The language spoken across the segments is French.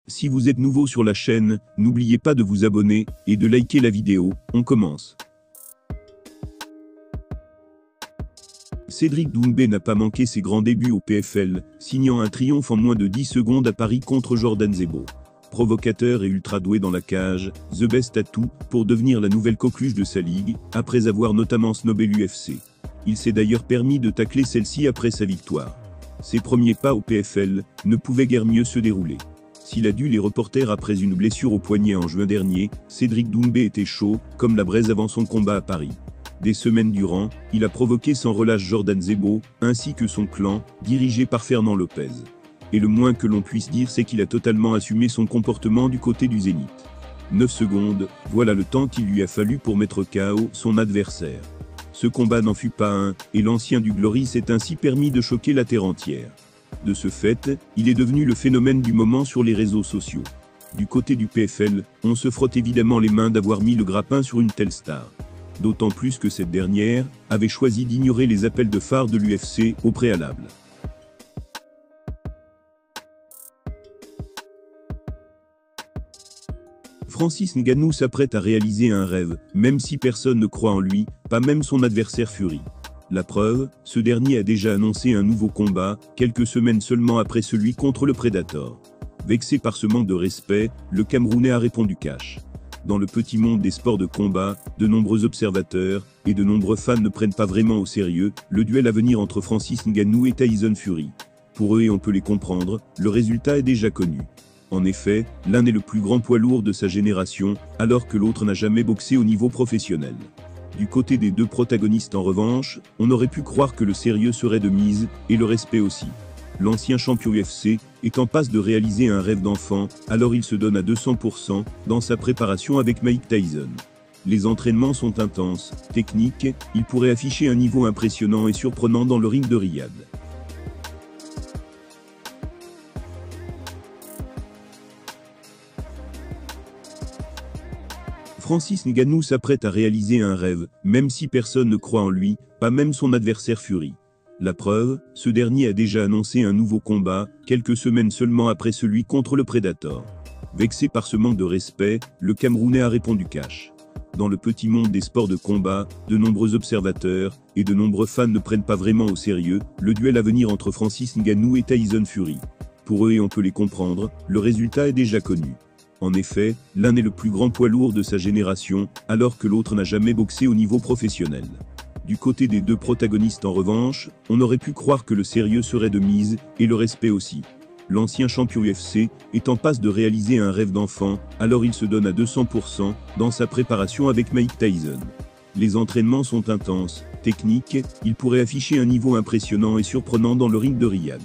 Si vous êtes nouveau sur la chaîne, n'oubliez pas de vous abonner et de liker la vidéo. On commence. Cédric Doumbé n'a pas manqué ses grands débuts au PFL, signant un triomphe en moins de 10 secondes à Paris contre Jordan Zebo. Provocateur et ultra doué dans la cage, The Best a tout pour devenir la nouvelle coqueluche de sa ligue, après avoir notamment snobé l'UFC. Il s'est d'ailleurs permis de tacler celle-ci après sa victoire. Ses premiers pas au PFL ne pouvaient guère mieux se dérouler. S'il a dû les reporter après une blessure au poignet en juin dernier, Cédric Doumbé était chaud, comme la braise avant son combat à Paris. Des semaines durant, il a provoqué sans relâche Jordan Zebo, ainsi que son clan, dirigé par Fernand Lopez. Et le moins que l'on puisse dire, c'est qu'il a totalement assumé son comportement du côté du Zénith. 9 secondes, voilà le temps qu'il lui a fallu pour mettre KO son adversaire. Ce combat n'en fut pas un, et l'ancien du Glory s'est ainsi permis de choquer la terre entière. De ce fait, il est devenu le phénomène du moment sur les réseaux sociaux. Du côté du PFL, on se frotte évidemment les mains d'avoir mis le grappin sur une telle star. D'autant plus que cette dernière avait choisi d'ignorer les appels de phare de l'UFC au préalable. Francis Ngannou s'apprête à réaliser un rêve, même si personne ne croit en lui, pas même son adversaire Fury. La preuve, ce dernier a déjà annoncé un nouveau combat, quelques semaines seulement après celui contre le Predator. Vexé par ce manque de respect, le Camerounais a répondu cash. Dans le petit monde des sports de combat, de nombreux observateurs et de nombreux fans ne prennent pas vraiment au sérieux le duel à venir entre Francis Ngannou et Tyson Fury. Pour eux, et on peut les comprendre, le résultat est déjà connu. En effet, l'un est le plus grand poids lourd de sa génération, alors que l'autre n'a jamais boxé au niveau professionnel. Du côté des deux protagonistes en revanche, on aurait pu croire que le sérieux serait de mise, et le respect aussi. L'ancien champion UFC est en passe de réaliser un rêve d'enfant, alors il se donne à 200% dans sa préparation avec Mike Tyson. Les entraînements sont intenses, techniques, il pourrait afficher un niveau impressionnant et surprenant dans le ring de Riyad. Francis Ngannou s'apprête à réaliser un rêve, même si personne ne croit en lui, pas même son adversaire Fury. La preuve, ce dernier a déjà annoncé un nouveau combat, quelques semaines seulement après celui contre le Predator. Vexé par ce manque de respect, le Camerounais a répondu cash. Dans le petit monde des sports de combat, de nombreux observateurs et de nombreux fans ne prennent pas vraiment au sérieux le duel à venir entre Francis Ngannou et Tyson Fury. Pour eux, et on peut les comprendre, le résultat est déjà connu. En effet, l'un est le plus grand poids lourd de sa génération, alors que l'autre n'a jamais boxé au niveau professionnel. Du côté des deux protagonistes en revanche, on aurait pu croire que le sérieux serait de mise, et le respect aussi. L'ancien champion UFC est en passe de réaliser un rêve d'enfant, alors il se donne à 200% dans sa préparation avec Mike Tyson. Les entraînements sont intenses, techniques, il pourrait afficher un niveau impressionnant et surprenant dans le ring de Riyad.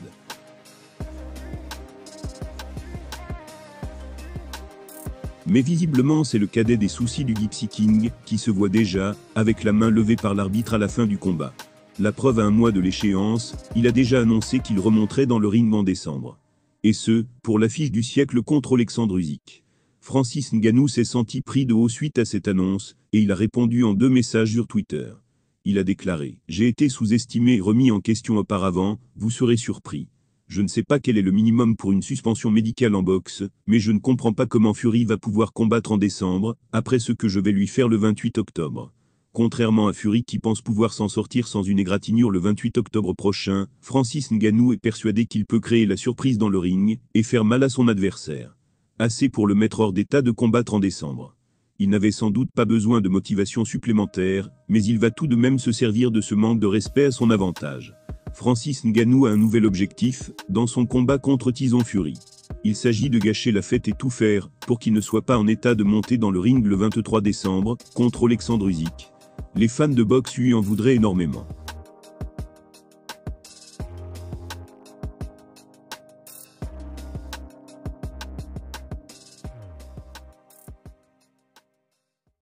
Mais visiblement c'est le cadet des soucis du Gypsy King, qui se voit déjà, avec la main levée par l'arbitre à la fin du combat. La preuve à un mois de l'échéance, il a déjà annoncé qu'il remonterait dans le ring en décembre. Et ce, pour l'affiche du siècle contre Alexandre Usyk. Francis Ngannou s'est senti pris de haut suite à cette annonce, et il a répondu en 2 messages sur Twitter. Il a déclaré « J'ai été sous-estimé et remis en question auparavant, vous serez surpris. Je ne sais pas quel est le minimum pour une suspension médicale en boxe, mais je ne comprends pas comment Fury va pouvoir combattre en décembre, après ce que je vais lui faire le 28 octobre. Contrairement à Fury qui pense pouvoir s'en sortir sans une égratignure le 28 octobre prochain, Francis Ngannou est persuadé qu'il peut créer la surprise dans le ring, et faire mal à son adversaire. Assez pour le mettre hors d'état de combattre en décembre. Il n'avait sans doute pas besoin de motivation supplémentaire, mais il va tout de même se servir de ce manque de respect à son avantage. Francis Ngannou a un nouvel objectif, dans son combat contre Tyson Fury. Il s'agit de gâcher la fête et tout faire, pour qu'il ne soit pas en état de monter dans le ring le 23 décembre, contre Alexandre Usyk. Les fans de boxe lui en voudraient énormément.